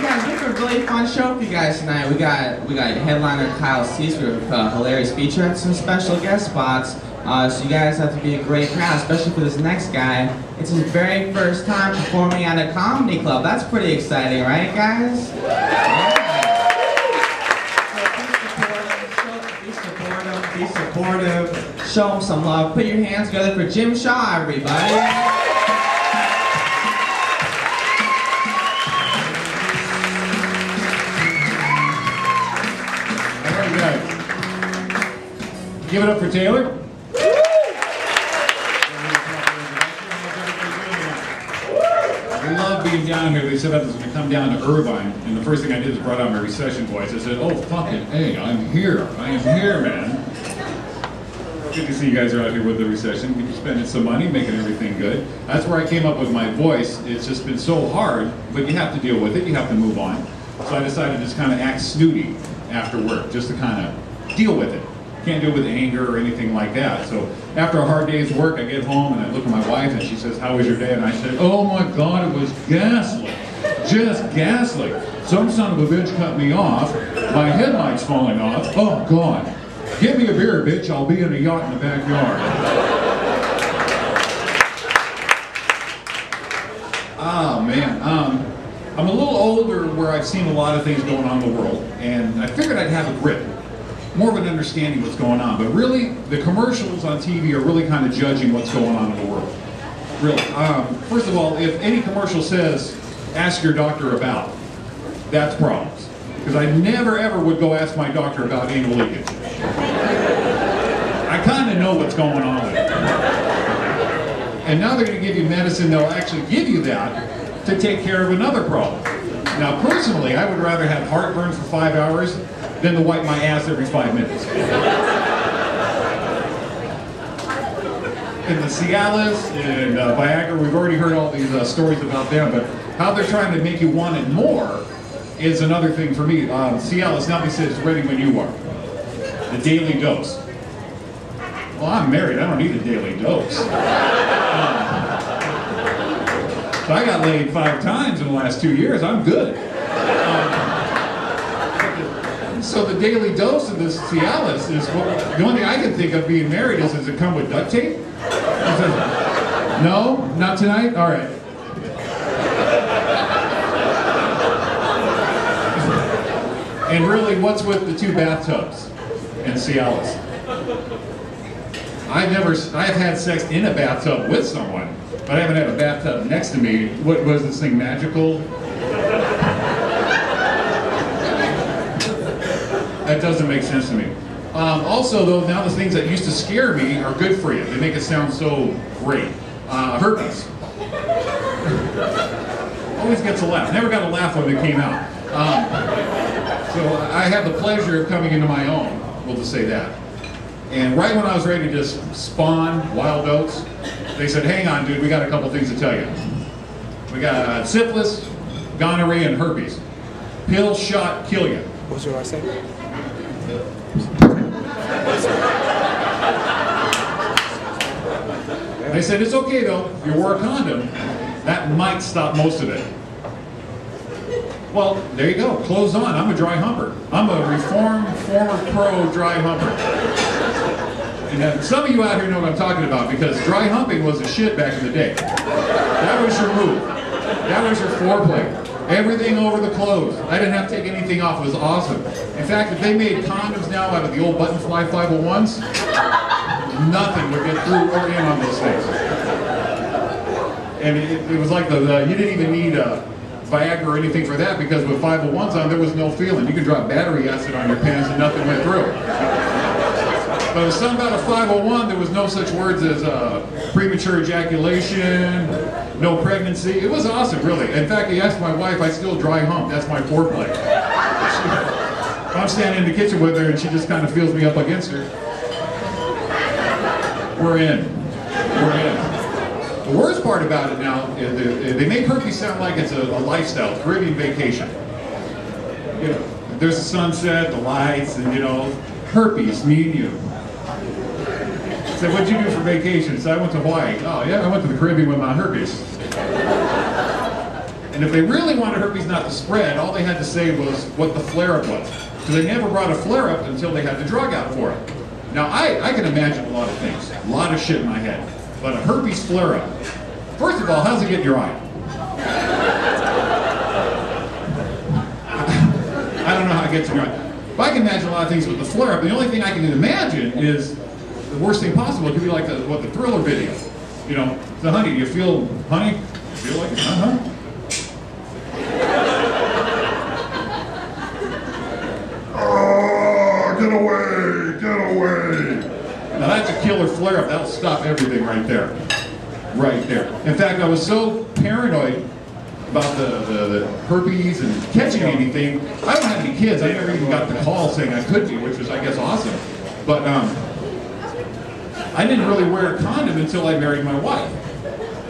guys, we have a really fun show for you guys tonight. We got headliner Kyle Cease with a hilarious feature and some special guest spots. So you guys have to be a great crowd, especially for this next guy. It's his very first time performing at a comedy club. That's pretty exciting, right, guys? Yeah. So be supportive, show him some love. Put your hands together for Jim Shaw, everybody. Give it up for Taylor. I love being down here. They said I was going to come down to Irvine, and the first thing I did is brought out my recession voice. I said, oh, fucking hey, I'm here. I am here, man. Good to see you guys are out here with the recession. You're spending some money, making everything good. That's where I came up with my voice. It's just been so hard, but you have to deal with it. You have to move on. So I decided to just kind of act snooty after work, just to kind of deal with it. Can't do it with anger or anything like that. So after a hard day's work, I get home and I look at my wife and she says, how was your day? And I said, oh my God, it was ghastly. Just ghastly. Some son of a bitch cut me off. My headlight's falling off. Oh God. Give me a beer, bitch. I'll be in a yacht in the backyard. Oh man. I'm a little older where I've seen a lot of things going on in the world, and I figured I'd have a grip. More of an understanding what's going on, but really the commercials on TV are really kind of judging what's going on in the world. Really. First of all, if any commercial says, ask your doctor about, that's problems. Because I never ever would go ask my doctor about anal leakage. I kind of know what's going on with it. And now they're going to give you medicine that'll actually give you that to take care of another problem. Now personally, I would rather have heartburn for 5 hours than to wipe my ass every 5 minutes. And the Cialis and Viagra, we've already heard all these stories about them, but how they're trying to make you want it more is another thing for me. Cialis, now they say it's ready when you are. The daily dose. Well, I'm married, I don't need a daily dose. So I got laid 5 times in the last 2 years, I'm good. So the daily dose of this Cialis is, the only thing I can think of being married is, does it come with duct tape? No? Not tonight? All right. And really, what's with the 2 bathtubs and Cialis? I've had sex in a bathtub with someone, but I haven't had a bathtub next to me. What was this thing, magical? That doesn't make sense to me. Also, though, now the things that used to scare me are good for you. They make it sound so great. Herpes. Always gets a laugh. Never got a laugh when it came out. So I have the pleasure of coming into my own, we'll just say that. And right when I was ready to just spawn wild oats, they said, hang on, dude, we got a couple things to tell you. We got syphilis, gonorrhea, and herpes. Pill shot kill you. What's your last name? They said, it's okay though, if you wore a condom, that might stop most of it. Well, there you go, clothes on, I'm a dry humper. I'm a reformed, former pro dry humper. And some of you out here know what I'm talking about, because dry humping was a shit back in the day. That was your move. That was your foreplay. Everything over the clothes. I didn't have to take anything off. It was awesome. In fact, if they made condoms now out of the old buttonfly 501s, nothing would get through or in on those things. And it was like you didn't even need Viagra or anything for that, because with 501s on, there was no feeling. You could drop battery acid on your pants and nothing went through. But with something about a 501, there was no such words as premature ejaculation, no pregnancy. It was awesome, really. In fact, you asked my wife, I still dry hump. That's my foreplay. I'm standing in the kitchen with her and she just kind of feels me up against her. We're in. We're in. The worst part about it now is they make herpes sound like it's a lifestyle, Caribbean vacation. You know, there's the sunset, the lights, and you know, herpes, me and you. I said, what'd you do for vacation? So I went to Hawaii. Oh yeah, I went to the Caribbean with my herpes. And And if they really wanted herpes not to spread, all they had to say was what the flare-up was. So they never brought a flare-up until they had the drug out for it. Now, I can imagine a lot of things, a lot of shit in my head. But a herpes flare-up, first of all, how's it get in your eye? I don't know how it gets in your eye. But I can imagine a lot of things with the flare-up. The only thing I can imagine is the worst thing possible. It could be like the Thriller video. You know, so honey, do you feel, honey? You feel like it, huh? Oh, get away, get away. Now that's a killer flare-up. That'll stop everything right there. Right there. In fact, I was so paranoid about the herpes and catching anything. I don't have any kids. I never even got the call saying I could be, which was, I guess, awesome. But I didn't really wear a condom until I married my wife.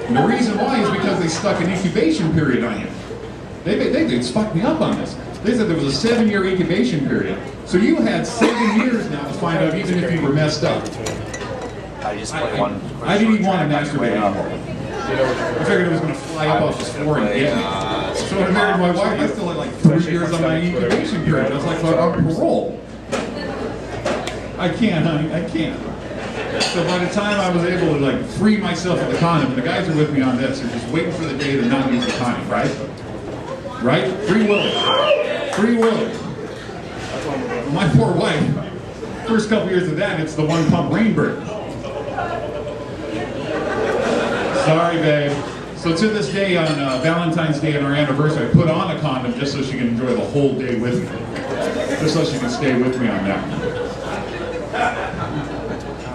And the reason why is because they stuck an incubation period on you. They fucked me up on this. They said there was a 7-year incubation period. So you had 7 years now to find out even if you were messed up. I didn't even want to masturbate anymore. I figured it was going to fly up off the floor and get me. So when I married my wife, I still had like 3 years on my incubation period. I was like, on parole. I can't, honey, I can't. So by the time I was able to like free myself of the condom, the guys are with me on this, they're just waiting for the day to not use the condom, right? Right? Free Willy. Free Willy. My poor wife, first couple years of that, it's the one pump Rainbird. Sorry, babe. So to this day, on Valentine's Day and our anniversary, I put on a condom just so she can enjoy the whole day with me. Just so she can stay with me on that.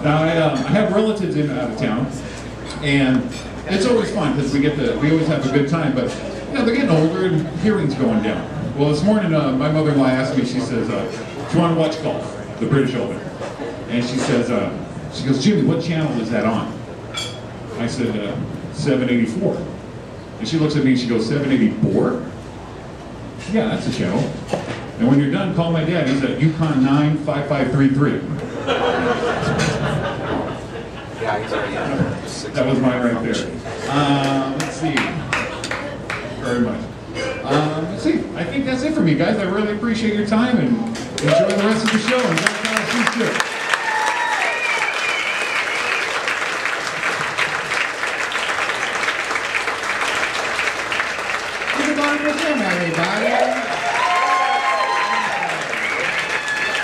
Now, I have relatives in and out of town, and it's always fun because we always have a good time, but you know, they're getting older and hearing's going down. Well, this morning, my mother-in-law asked me, she says, do you want to watch golf, the British Open? And she says, she goes, Jimmy, what channel is that on? I said, 784. And she looks at me and she goes, 784? Yeah, that's a channel. And when you're done, call my dad. He's at Yukon 95533. Yeah, he's already on. That was mine right there. Let's see. Very much. Let's see. I think that's it for me, guys. I really appreciate your time and enjoy the rest of the show. And